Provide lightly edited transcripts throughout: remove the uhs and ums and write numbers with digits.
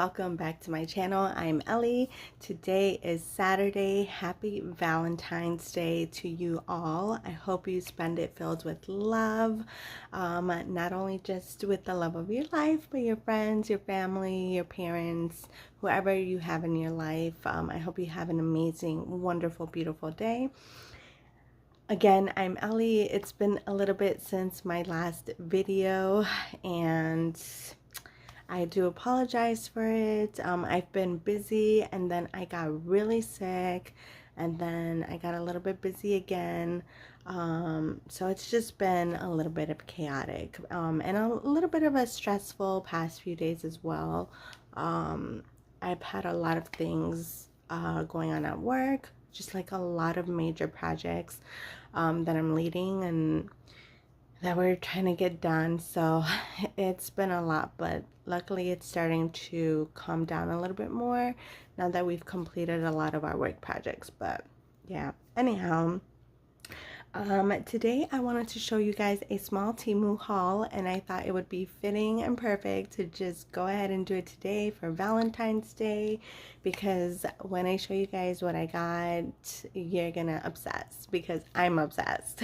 welcome back to my channel. I'm Ellie. Today is Saturday. Happy Valentine's Day to you all. I hope you spend it filled with love, not only just with the love of your life, but your friends, your family, your parents, whoever you have in your life. I hope you have an amazing, wonderful, beautiful day. Again, I'm Ellie. It's been a little bit since my last video, and I do apologize for it. I've been busy, and then I got really sick, and then I got a little bit busy again. So it's just been a little bit of chaotic, and a little bit of a stressful past few days as well. I've had a lot of things going on at work, just like a lot of major projects that I'm leading and that we're trying to get done. So it's been a lot, but luckily it's starting to calm down a little bit more now that we've completed a lot of our work projects. But yeah, anyhow, today I wanted to show you guys a small Temu haul, and I thought it would be fitting and perfect to just go ahead and do it today for Valentine's Day, because when I show you guys what I got, you're gonna obsess, because I'm obsessed.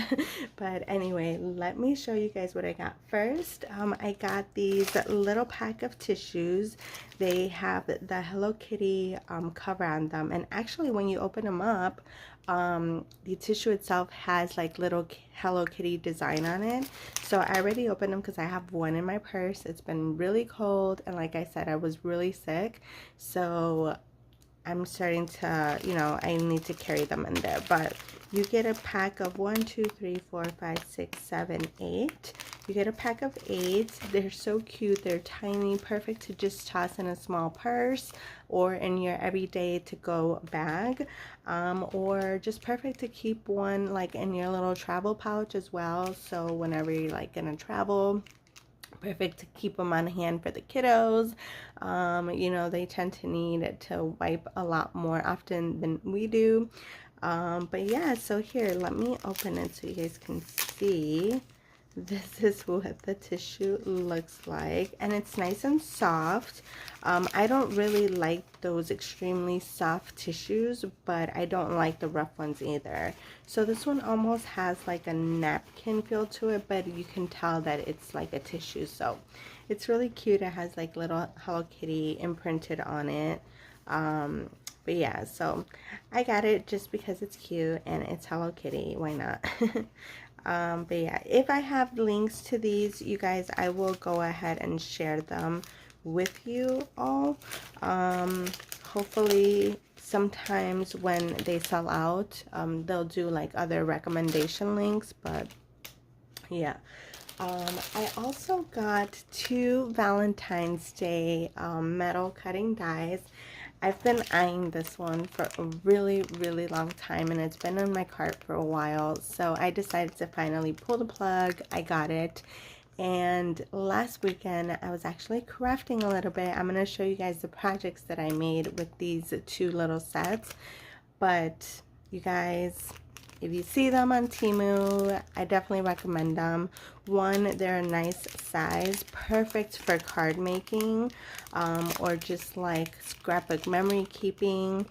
But anyway, let me show you guys what I got first. I got these little pack of tissues. They have the Hello Kitty cover on them, and actually when you open them up, the tissue itself has like little Hello Kitty design on it. So I already opened them because I have one in my purse. It's been really cold, and like I said, I was really sick, so I'm starting to, I need to carry them in there. But you get a pack of 1, 2, 3, 4, 5, 6, 7, 8. You get a pack of 8. They're so cute. They're tiny, perfect to just toss in a small purse or in your everyday to go bag, or just perfect to keep one like in your little travel pouch as well. So whenever you're like gonna travel, perfect to keep them on hand for the kiddos. They tend to need to wipe a lot more often than we do. But yeah, so here, let me open it so you guys can see. This is what the tissue looks like, and it's nice and soft. I don't really like those extremely soft tissues, but I don't like the rough ones either. So this one almost has like a napkin feel to it, but you can tell that it's like a tissue. So it's really cute. It has like little Hello Kitty imprinted on it. But yeah, so I got it just because it's cute and it's Hello Kitty. Why not? But yeah, if I have links to these, you guys, I will go ahead and share them with you all. Hopefully sometimes when they sell out, they'll do like other recommendation links. But yeah, I also got 2 Valentine's Day metal cutting dies. I've been eyeing this one for a really, really long time, and it's been in my cart for a while. So I decided to finally pull the plug. I got it. And last weekend, I was actually crafting a little bit. I'm going to show you guys the projects that I made with these 2 little sets. But you guys, if you see them on Temu, I definitely recommend them. One, they're a nice size, perfect for card making, or just like scrapbook memory keeping,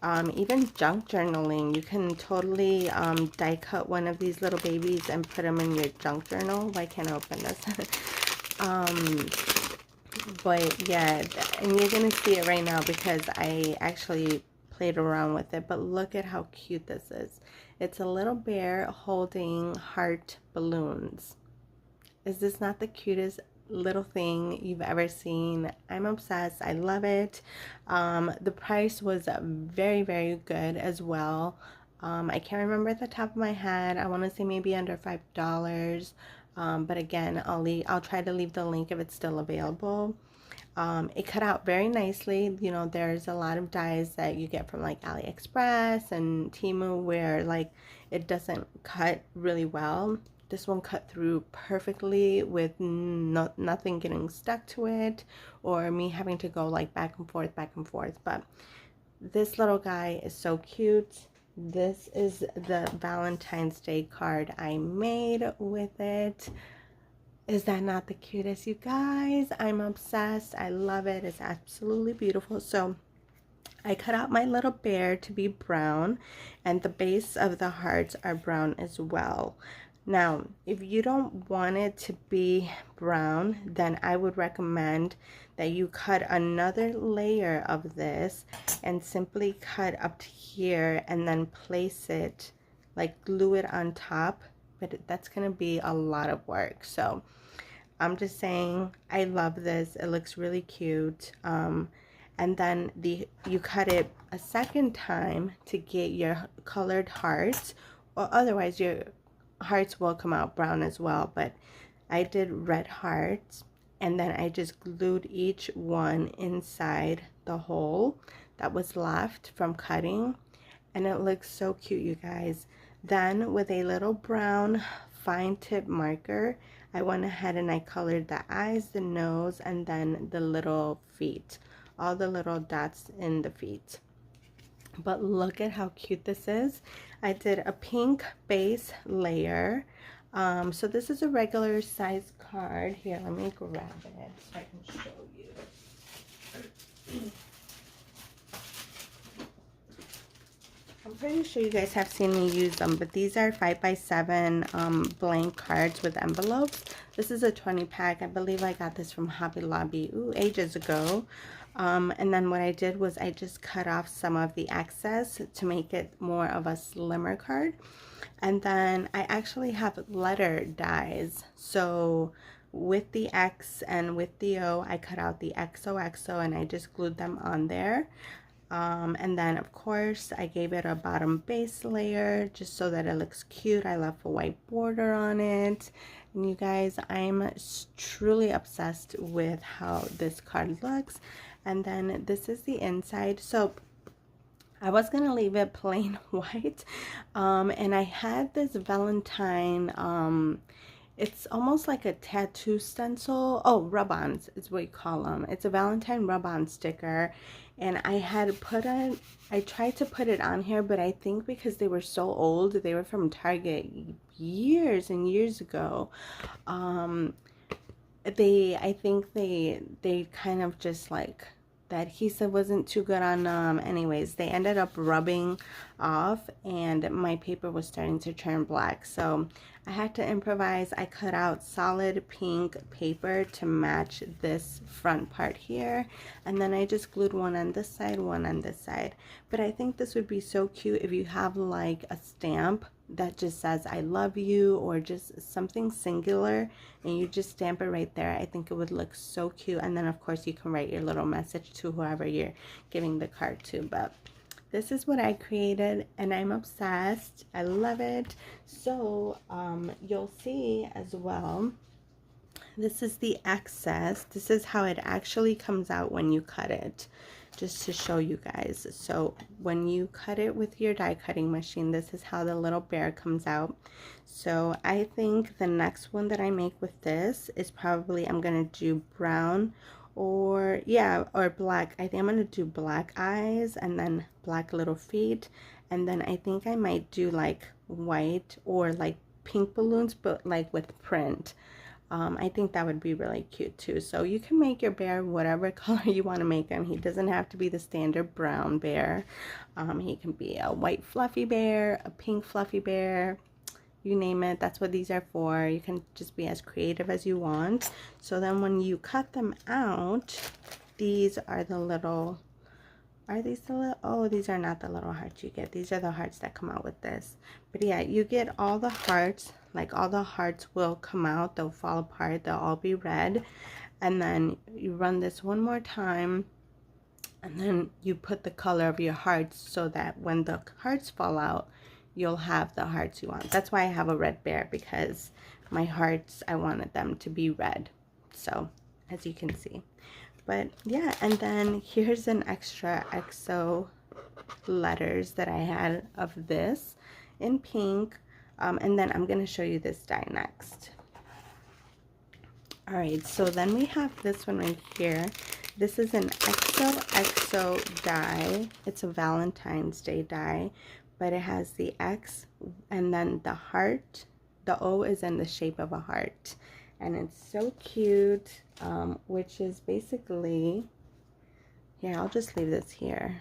even junk journaling. You can totally die cut one of these little babies and put them in your junk journal. Why can't I open this? But yeah, and you're gonna see it right now because I actually played around with it. But look at how cute this is. It's a little bear holding heart balloons. Is this not the cutest little thing you've ever seen? I'm obsessed. I love it. The price was very, very good as well. I can't remember at the top of my head. I want to say maybe under $5. But again, I'll try to leave the link if it's still available. It cut out very nicely. There's a lot of dies that you get from like AliExpress and Temu where like it doesn't cut really well. This one cut through perfectly with nothing getting stuck to it or me having to go like back and forth. But this little guy is so cute. This is the Valentine's Day card I made with it. Is that not the cutest, you guys? I'm obsessed. I love it. It's absolutely beautiful. So I cut out my little bear to be brown, and the base of the hearts are brown as well. Now, if you don't want it to be brown, then I would recommend that you cut another layer of this and simply cut up to here and then place it, like glue it on top. But that's going to be a lot of work. So I'm just saying, I love this. It looks really cute. And then you cut it a second time to get your colored hearts, or otherwise your hearts will come out brown as well. But I did red hearts, and then I just glued each one inside the hole that was left from cutting, and it looks so cute, you guys. Then with a little brown fine tip marker, I went ahead and I colored the eyes, the nose, and then the little feet, all the little dots in the feet. But look at how cute this is. I did a pink base layer. So this is a regular size card. Here, let me grab it so I can show you. I'm pretty sure you guys have seen me use them, but these are 5x7 blank cards with envelopes. This is a 20 pack. I believe I got this from Hobby Lobby ages ago. And then what I did was I just cut off some of the excess to make it more of a slimmer card. And then I actually have letter dies. So with the X and with the O, I cut out the XOXO and I just glued them on there. And then of course I gave it a bottom base layer just so that it looks cute. I left a white border on it, and you guys, I'm truly obsessed with how this card looks. And then this is the inside. So I was gonna leave it plain white, and I had this Valentine, it's almost like a tattoo stencil. Oh, rub-ons is what you call them. It's a Valentine rub-on sticker. And I had I tried to put it on here, but I think because they were so old, they were from Target years and years ago. I think they kind of just like, the adhesive wasn't too good on them. Anyways, they ended up rubbing off and my paper was starting to turn black. So I had to improvise. I cut out solid pink paper to match this front part here. And then I just glued one on this side, one on this side. But I think this would be so cute if you have like a stamp that just says I love you, or just something singular, and you just stamp it right there. I think it would look so cute. And then of course you can write your little message to whoever you're giving the card to. But this is what I created and I'm obsessed. I love it. So you'll see as well, this is the excess. This is how it actually comes out when you cut it, just to show you guys. So when you cut it with your die cutting machine, this is how the little bear comes out. So I think the next one that I make with this is probably, I'm gonna do brown or black. I think I'm gonna do black eyes and then black little feet, and then I think I might do like white or like pink balloons, but like with print. I think that would be really cute too. So you can make your bear whatever color you want to make him. He doesn't have to be the standard brown bear. He can be a white fluffy bear, a pink fluffy bear, you name it. That's what these are for. You can just be as creative as you want. So then when you cut them out, these are the little, are these the little, oh, these are not the little hearts you get. These are the hearts that come out with this. But yeah, you get all the hearts, like all the hearts will come out, they'll fall apart, they'll all be red. And then you run this one more time, and then you put the color of your hearts so that when the hearts fall out, you'll have the hearts you want. That's why I have a red bear, because my hearts, I wanted them to be red. So as you can see. But yeah, and then here's an extra XO letters that I had of this in pink. And then I'm going to show you this die next. Alright, so then we have this one right here. This is an XOXO die. It's a Valentine's Day die, but it has the X and then the heart. The O is in the shape of a heart. and it's so cute, which is basically, here, I'll just leave this here.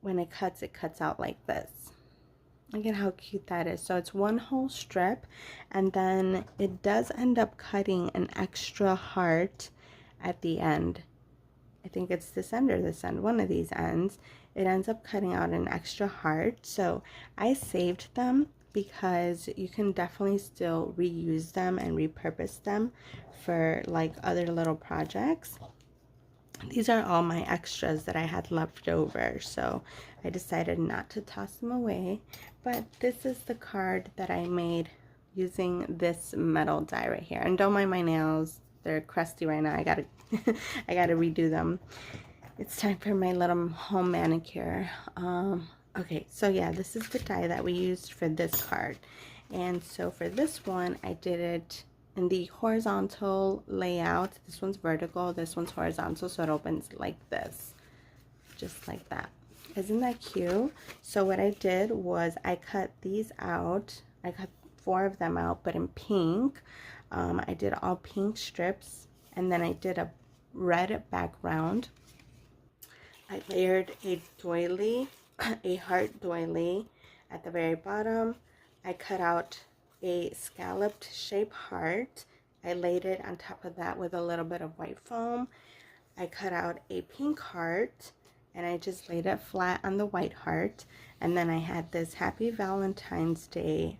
When it cuts out like this. Look at how cute that is. So it's one whole strip, and then it does end up cutting an extra heart at the end. I think it's this end or this end, one of these ends. It ends up cutting out an extra heart. So I saved them because you can definitely still reuse them and repurpose them for like other little projects. These are all my extras that I had left over, so I decided not to toss them away. But this is the card that I made using this metal die right here. And don't mind my nails, they're crusty right now. I gotta I gotta redo them. It's time for my little home manicure. Okay, so yeah, this is the die that we used for this card. And so for this one, I did it in the horizontal layout. This one's vertical, this one's horizontal, so it opens like this, just like that. Isn't that cute? So what I did was I cut these out. I cut 4 of them out, but in pink. I did all pink strips, and then I did a red background. I layered a doily, a heart doily at the very bottom. I cut out a scalloped shape heart. I laid it on top of that with a little bit of white foam. I cut out a pink heart, and I just laid it flat on the white heart. And then I had this Happy Valentine's Day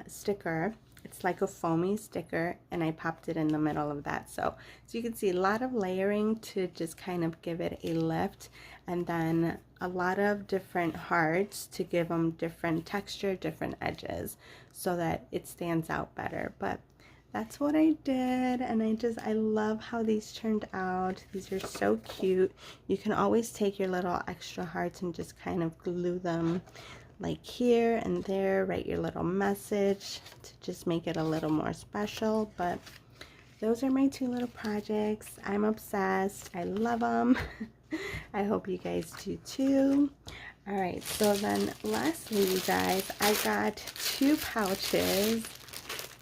sticker. It's like a foamy sticker, and I popped it in the middle of that. So you can see a lot of layering to just kind of give it a lift, and then a lot of different hearts to give them different texture, different edges, so that it stands out better. But that's what I did, and I love how these turned out. These are so cute. You can always take your little extra hearts and just kind of glue them like here and there, write your little message to just make it a little more special. But those are my 2 little projects. I'm obsessed. I love them. I hope you guys do too. All right, so then lastly, you guys, I got 2 pouches.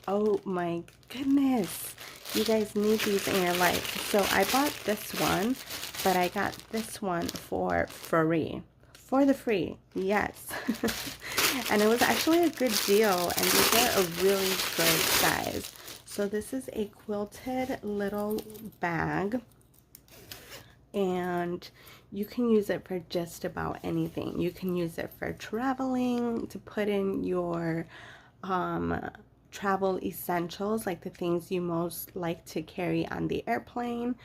Oh my goodness, you guys need these in your life. So I bought this one, but I got this one for free. For the free, yes. And it was actually a good deal, and these are a really good size. So this is a quilted little bag, and you can use it for just about anything. You can use it for traveling, to put in your travel essentials, like the things you most like to carry on the airplane.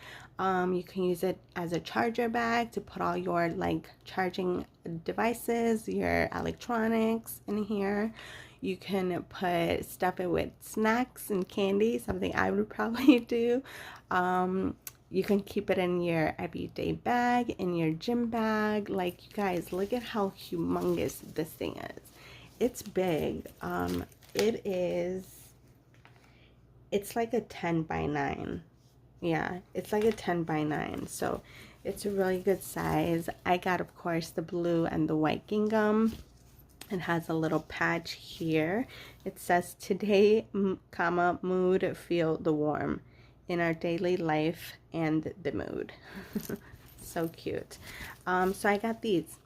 You can use it as a charger bag to put all your like charging devices, your electronics in here. You can put stuff in with snacks and candy, something I would probably do. You can keep it in your everyday bag, in your gym bag. Like, you guys, look at how humongous this thing is. It's big. It's like a 10 by 9. Yeah, it's like a 10 by 9. So it's a really good size. I got, of course, the blue and the white gingham. It has a little patch here. It says, today, mood, feel the warm in our daily life and the mood. So cute. So I got these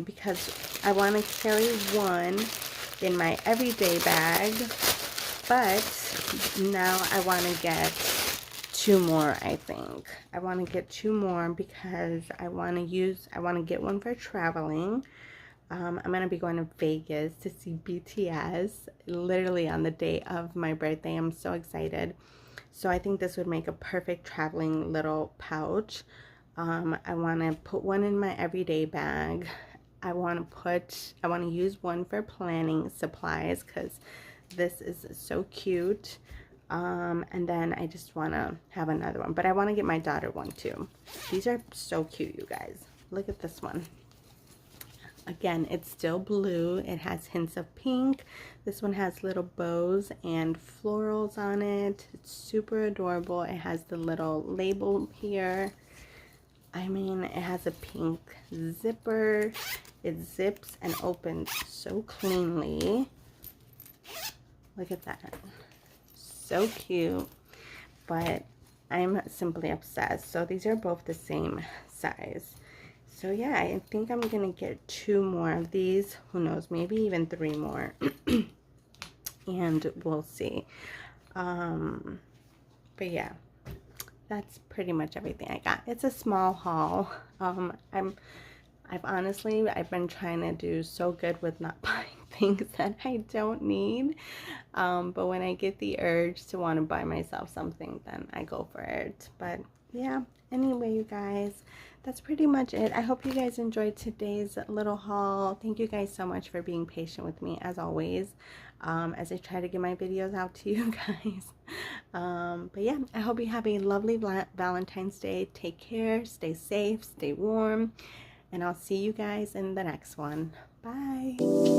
because I want to carry one in my everyday bag, but now I want to get 2 more. I think I want to get 2 more because I want to get one for traveling. I'm gonna be going to Vegas to see BTS literally on the day of my birthday. I'm so excited. So I think this would make a perfect traveling little pouch. I want to put one in my everyday bag. I want to use one for planning supplies because this is so cute. And then I just want to have another one, but I want to get my daughter one too. These are so cute, you guys. Look at this one. Again, it's still blue. It has hints of pink. This one has little bows and florals on it. It's super adorable. It has the little label here. I mean, it has a pink zipper. It zips and opens so cleanly. Look at that. so cute, but I'm simply obsessed. So these are both the same size. So yeah, I think I'm gonna get 2 more of these. Who knows, maybe even 3 more. And we'll see. But yeah, that's pretty much everything I got. It's a small haul. I've been trying to do so good with not buying things that I don't need. But when I get the urge to want to buy myself something, then I go for it. But yeah, anyway, you guys, that's pretty much it. I hope you guys enjoyed today's little haul. Thank you guys so much for being patient with me, as always, as I try to get my videos out to you guys. But yeah, I hope you have a lovely Valentine's Day. Take care, stay safe, stay warm, and I'll see you guys in the next one. Bye.